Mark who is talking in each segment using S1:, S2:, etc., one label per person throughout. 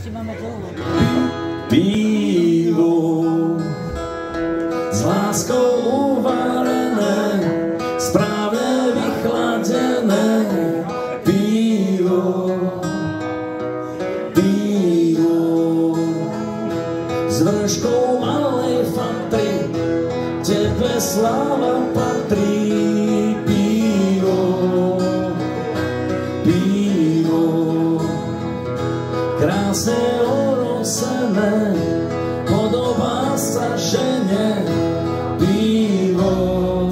S1: Pivo s láskou uvarené, správne vychladené. Pivo, pivo s vrškou malej fatry, tebe sláva patrí. Pivo, pivo krásne orosené, podobá sa žene. Pivo,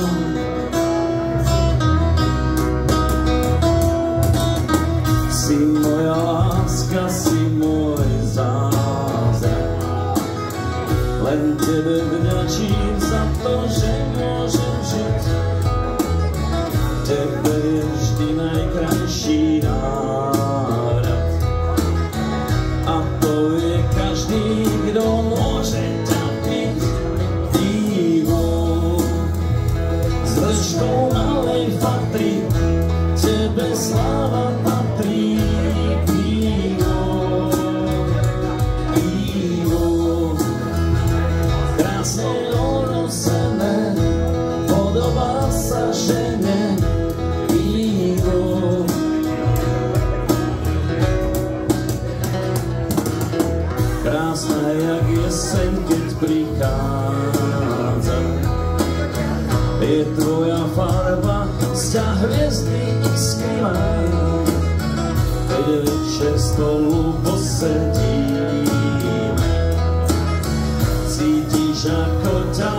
S1: si moja láska, si môj zázrak, len tebe vďačím za to, že môžem žiť. Tebe je vždy najkrajší návrat, a to je každý, kto môže ťa piť. Pivo s vrškou malej fatry, tebe sláva patrí. Pivo, pivo krásne orosené, podobá sa žene. Pivo, krásna jak jeseň, keď prichádza, je tvoja farba, sťa hviezdy iskriva. Keď večer spolu posedíme, cítiš, ako ťa